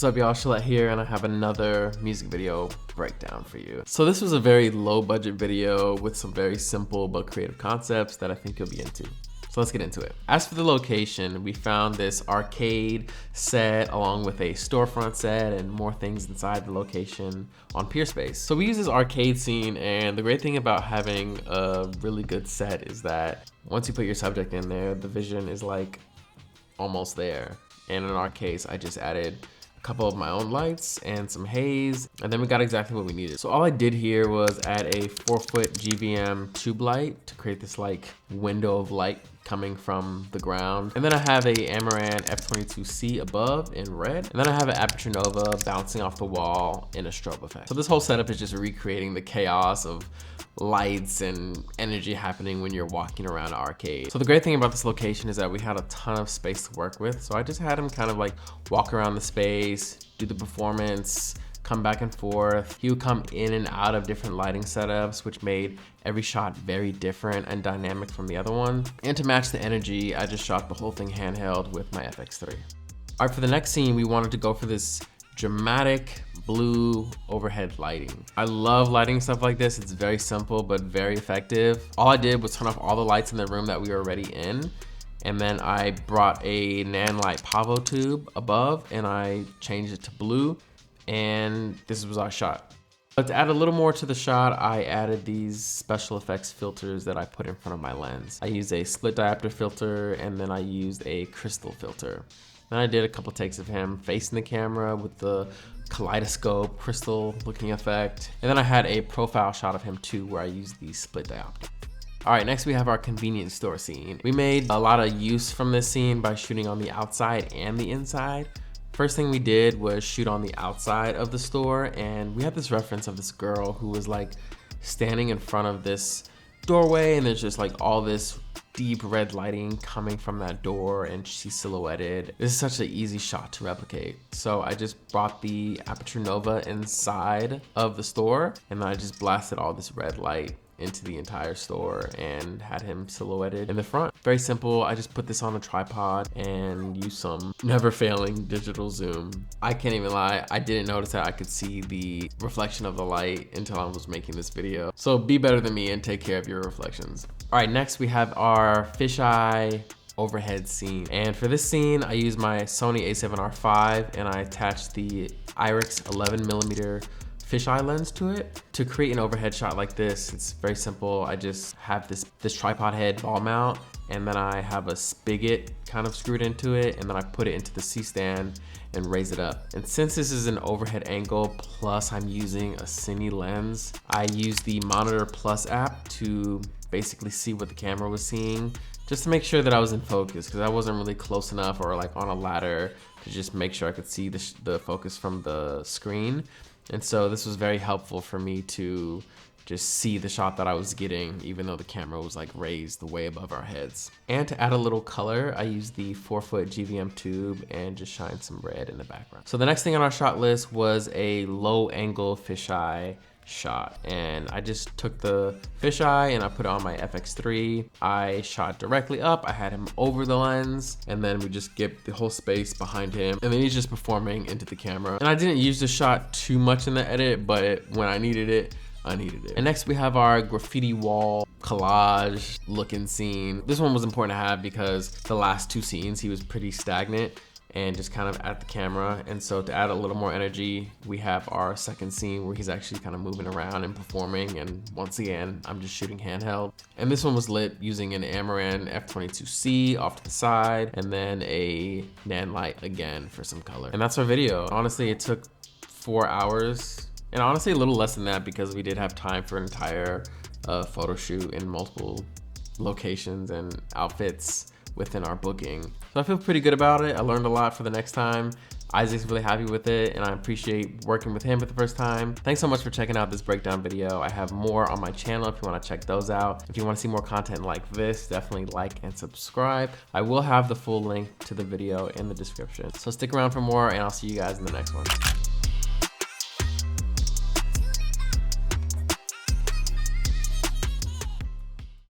What's up, y'all? Shalette here, and I have another music video breakdown for you. So this was a very low budget video with some very simple but creative concepts that I think you'll be into. So let's get into it. As for the location, we found this arcade set along with a storefront set and more things inside the location on Peerspace. So we use this arcade scene, and the great thing about having a really good set is that once you put your subject in there, the vision is like almost there. And in our case, I just added a couple of my own lights and some haze, and then we got exactly what we needed. So all I did here was add a 4-foot GVM tube light to create this like window of light coming from the ground. And then I have a Amaran F22C above in red. And then I have an Aperture Nova bouncing off the wall in a strobe effect. So this whole setup is just recreating the chaos of lights and energy happening when you're walking around an arcade. So the great thing about this location is that we had a ton of space to work with. So I just had him kind of like walk around the space, do the performance, come back and forth. He would come in and out of different lighting setups, which made every shot very different and dynamic from the other one. And to match the energy, I just shot the whole thing handheld with my FX3. All right, for the next scene, we wanted to go for this dramatic blue overhead lighting. I love lighting stuff like this. It's very simple, but very effective. All I did was turn off all the lights in the room that we were already in. And then I brought a Nanlite Pavo tube above and I changed it to blue. And this was our shot. But to add a little more to the shot, I added these special effects filters that I put in front of my lens. I used a split diopter filter, and then I used a crystal filter. Then I did a couple takes of him facing the camera with the kaleidoscope crystal looking effect. And then I had a profile shot of him too, where I used the split diopter. All right, next we have our convenience store scene. We made a lot of use from this scene by shooting on the outside and the inside. First thing we did was shoot on the outside of the store, and we had this reference of this girl who was like standing in front of this doorway, and there's just like all this deep red lighting coming from that door, and she's silhouetted. This is such an easy shot to replicate. So I just brought the Aperture Nova inside of the store, and then I just blasted all this red light into the entire store and had him silhouetted in the front. Very simple. I just put this on a tripod and used some never failing digital zoom. I can't even lie, I didn't notice that I could see the reflection of the light until I was making this video. So be better than me and take care of your reflections. All right, next we have our fisheye overhead scene. And for this scene, I used my Sony A7R5 and I attached the IRIX 11mm fisheye lens to it. To create an overhead shot like this, it's very simple. I just have this tripod head ball mount, and then I have a spigot kind of screwed into it, and then I put it into the C-stand and raise it up. And since this is an overhead angle, plus I'm using a cine lens, I used the Monitor Plus app to basically see what the camera was seeing, just to make sure that I was in focus, because I wasn't really close enough or like on a ladder to just make sure I could see the focus from the screen. And so this was very helpful for me to just see the shot that I was getting, even though the camera was like raised way above our heads. And to add a little color, I used the 4-foot GVM tube and just shined some red in the background. So the next thing on our shot list was a low angle fisheye shot, and I just took the fisheye and I put it on my FX3. I shot directly up, I had him over the lens, and then we just get the whole space behind him, and then he's just performing into the camera. And I didn't use the shot too much in the edit, but when I needed it, I needed it. And next we have our graffiti wall collage looking scene. This one was important to have because the last two scenes he was pretty stagnant and just kind of at the camera. And so to add a little more energy, we have our second scene where he's actually kind of moving around and performing. And once again, I'm just shooting handheld. And this one was lit using an Amaran F22C off to the side, and then a Nanlite again for some color. And that's our video. Honestly, it took 4 hours, and honestly a little less than that because we did have time for an entire photo shoot in multiple locations and outfits within our booking. So I feel pretty good about it. I learned a lot for the next time. Isaac's really happy with it, and I appreciate working with him for the first time. Thanks so much for checking out this breakdown video. I have more on my channel if you want to check those out. If you want to see more content like this, definitely like and subscribe. I will have the full link to the video in the description. So stick around for more, and I'll see you guys in the next one.